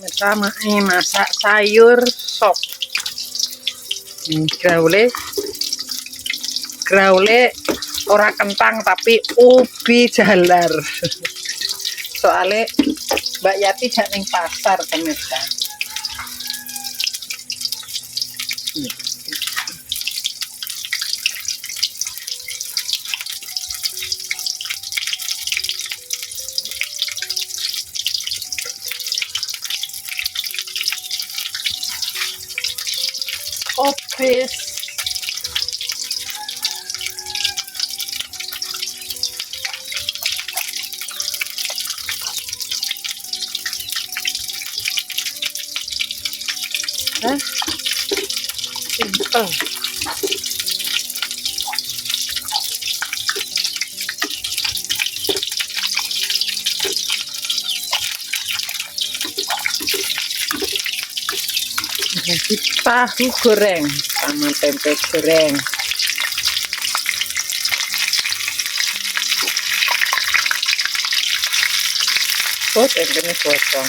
Pertama ini masak sayur sop. Graule ora kentang tapi ubi jalar. Soalnya Mbak Yati gak ning pasar pemirsa. Obis. Simple. Tahu goreng sama tempe goreng. Oh, tempenya potong.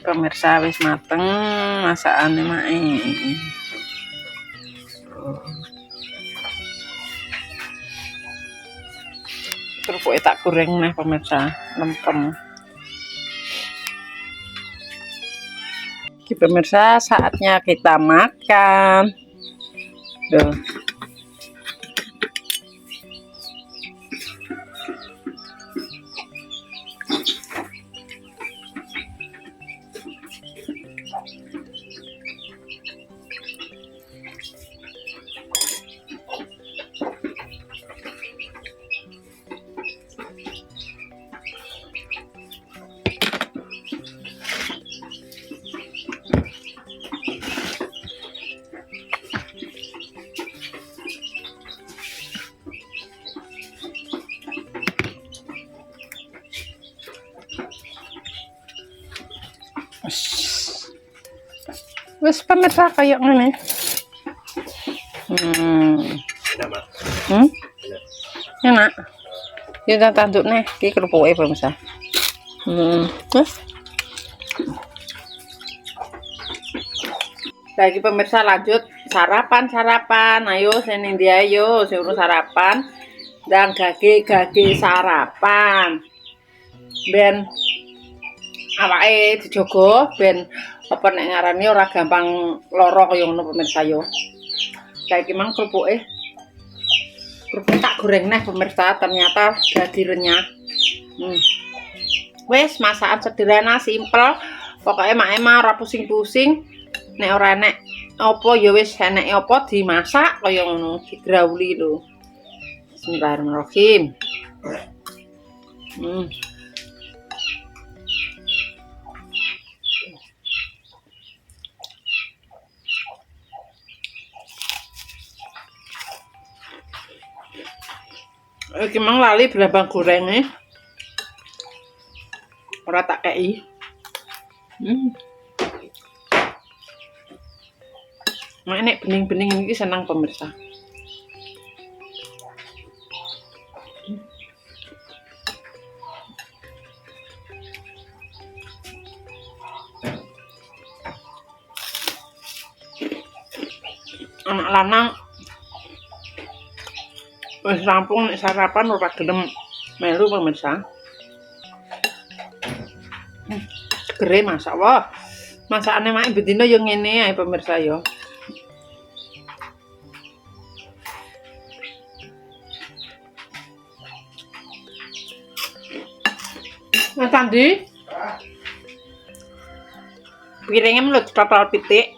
Pemirsa wis mateng masakane mae. Kerupuk tak goreng nih pemirsa, lempem. Oke pemirsa, saatnya kita makan. Tuh. Wes pemirsa kayak ngene. Enak. Ya tak tanduk nih, iki kerupuke pemirsa. Wes. Lagi pemirsa lanjut sarapan. Ayo sini dia ayo suruh sarapan. Dan gage sarapan. Ben awake dijogo ben apa nek ngarani ora gampang lara kaya ngono pemirsa yo. Saiki mang kerupuk tak goreng neh pemirsa, ternyata jadi renyah. Wes masakan sederhana simpel, pokoknya mak emang ora pusing-pusing. Nek ora enek apa ya wis eneke apa dimasak kaya ngono, digrauli lho. Bismillahirrahmanirrahim. Iki mang lali berapa gorengnya. Ora tak kei. Mak nek bening-bening iki senang pemirsa. Anak lanang wis rampung nek sarapan ora gelem melu pemirsa. Segere masak wah. Masakane mak bedino yo ngene ae pemirsa yo. Mas Andi, piringnya menurut total pitik.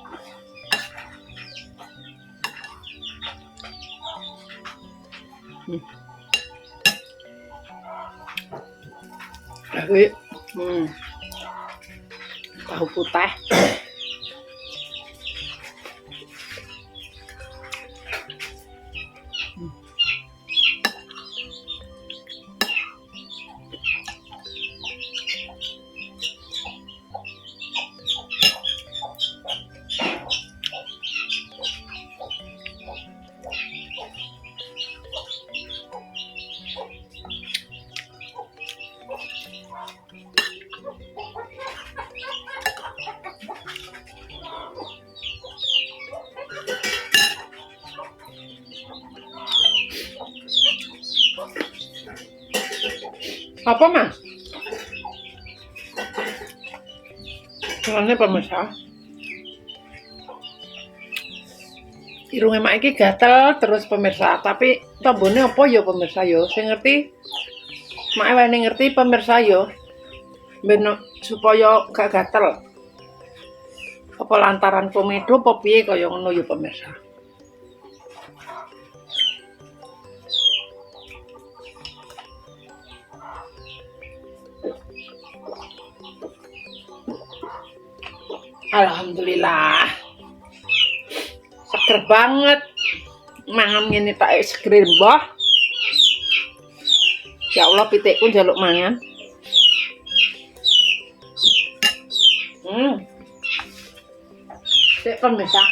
Tapi, tahu putih. Apa mas? Soalnya pemirsa, irung emak iki gatel terus pemirsa, tapi tombone apa ya pemirsa yo? Saya ngerti, mak wani ngerti pemirsa yo, ben supaya gak gatel. Apa lantaran komedo apa piye kaya ngono ya pemirsa? Alhamdulillah, seger banget mangan ngene tak seger mbah. Ya Allah, pitikku njaluk mangan. Sik pemirsa.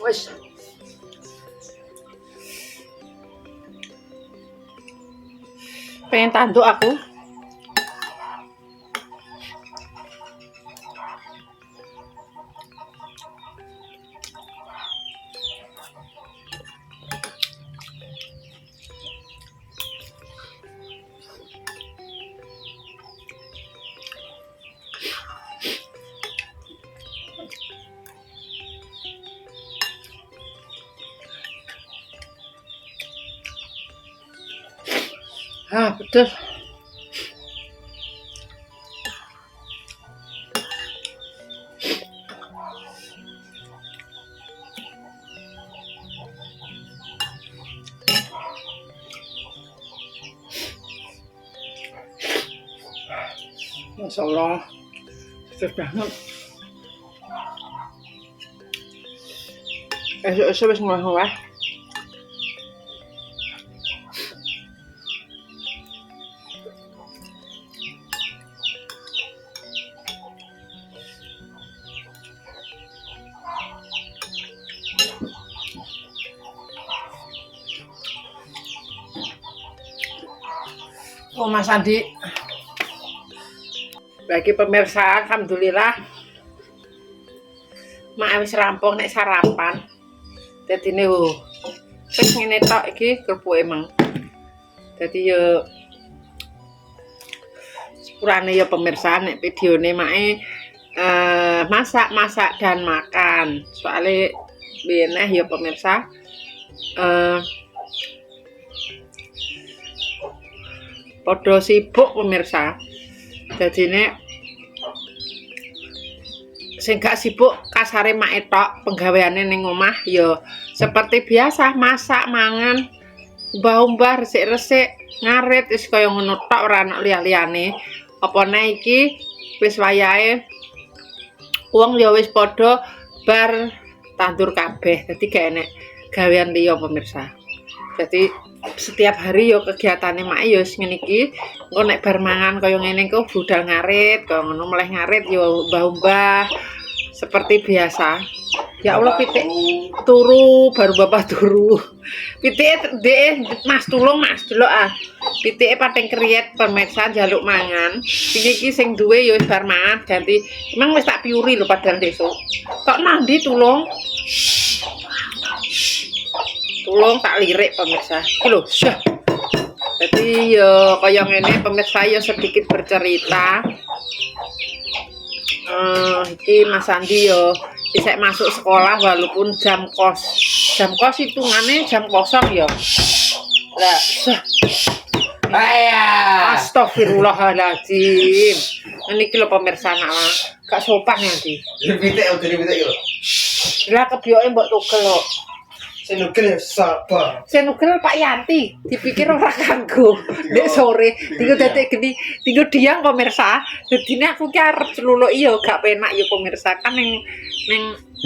Wes. Pengen tanduk aku. Betul. Masya Allah, seger banget. Esok wis ngowah-ngowah. Oh Mas Andi, bagi pemirsa, alhamdulillah mak wis rampung nek sarapan. Dadine wis ngene tok iki kerupuk emang. Dadi yo sepurane ya pemirsa nek videone make masak dan makan. Soale beneh ya pemirsa podo sibuk pemirsa. Dadine sing gak sibuk kasare mak tok penggaweane ning omah ya seperti biasa masak mangan umbah-umbah resik-resik ngarit wis kaya ngono tok ora ana liya-liyane. Apa neh iki wis wayahe wong ya wis padha bar tandur kabeh. Dadi gak enek gawean liya pemirsa. Jadi setiap hari yo kegiatane mak yo ngene iki. Engko nek bar mangan kaya ngene iku budal ngarit, kaya ngono meleh ngarit yo mbah-mbah seperti biasa. Ya Allah, pitik turu baru bapak turu. Pitike dhek Mas tulung Mas delok ah. Pitike pating kriyet pemirsa njaluk mangan. Iki sing duwe yo bar mangan ganti. Emang wis tak piuri lho padahal besok. Tok nandi tulung. Tulung tak lirik pemirsa. Iki lho, syah. Jadi yo kaya ngene pemirsa yo sedikit bercerita. Iki Mas Andi yo isek masuk sekolah walaupun jam kos. jam kos hitungane jam kosong ya. Lah, astagfirullahaladzim. Niki lho pemirsa nak gak sopan nanti. Pitik yo. Lah kebioke mbok tugel kok. Senugel sapa? Senugel Pak Yanti, dipikir ora kanggo. Nek sore, tiga detik geni, tiga diang pemirsa. Dadine aku ki arep celuluk iya gak penak ya pemirsa kan ning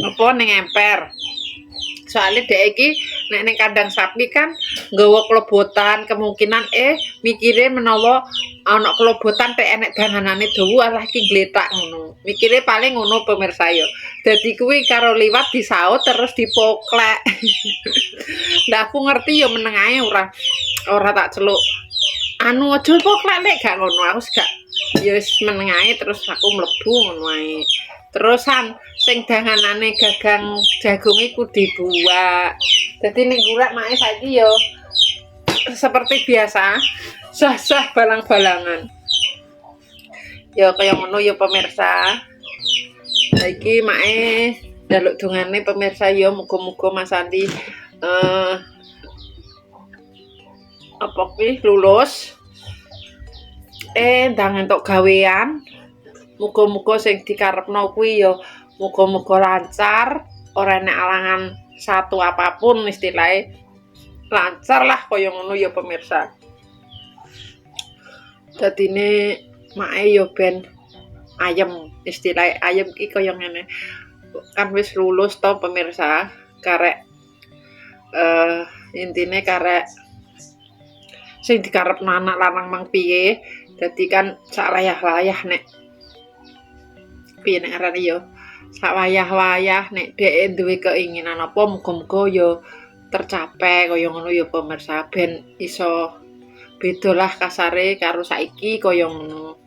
apa ning emper. Soalnya dek iki nek ning kandang sapi kan nggawa klobotan kemungkinan mikire menawa ana klobotan tek enek danganane dawa alah iki gletak ngono. Mikire paling ngono pemirsa yo. Dadi kuwi karo liwat disaut terus dipoklek. Lah aku ngerti yo meneng ae ora tak celuk. Anu aja poklek lek gak ngono aku gak ya wis meneng ae terus aku mlebu ngono ae. Terusan sing danganane gagang jagung iku dibuak. Dadi ning gulak mae saiki yo seperti biasa, sah-sah balang-balangan. Ya kaya ngono ya pemirsa. Saiki mae njaluk dongane pemirsa ya muga-muga Mas Andi apa kuwi lulus. Ndang entuk gawean. Muga-muga sing dikarepno kuwi ya muga-muga lancar, ora enek alangan satu apapun istilahnya lancar lah kaya ngono ya pemirsa. Dadine mae ya ben ayem, istilah ayem ki kaya ngene. Kan wis lulus to pemirsa, karek intine karek sing dikarepno anak lanang mang piye. Dadi kan sak wayah-wayah nek piye nek arane ya sak wayah-wayah nek dhek duwe keinginan apa muga-muga ya tercapai kaya ngono ya pemirsa ben iso bedalah kasare karo saiki kaya ngono.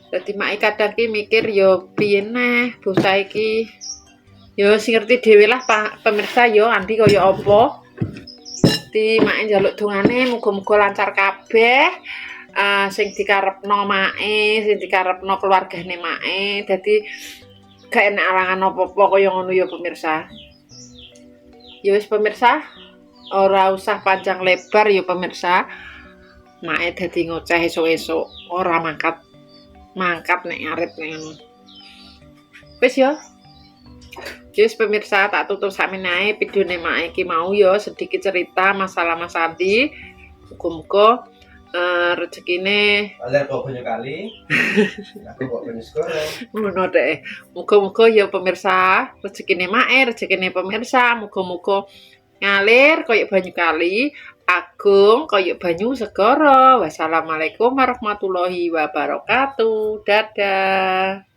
Dadi mak kadang ki mikir ya piye neh bocah iki ya sing ngerti dhewe lah pemirsa ya Andi kaya apa. Dadi mak njaluk dongane muga-muga lancar kabeh. Sing dikarepno mae, sing dikarepno keluargane mae, dadi gak enak alangan apa-apa kaya ngono ya pemirsa. Ya wis pemirsa, ora usah panjang lebar ya pemirsa. Mae dadi ngoceh esuk-esuk, ora mangkat nek arep nek ngono. Wis ya. Wis pemirsa tak tutup sakmene ae videone mae iki mau ya sedikit cerita masalah Mas Andi. Muga-muga rezekine Aler kok banyak kali. Aku kok banyak goreng. Ngono deh. Muga-muga ya pemirsa, rezekine mae, rezekine pemirsa, muga-muga ngalir kaya banyu kali, agung kaya banyu segara. Wassalamualaikum warahmatullahi wabarakatuh. Dadah.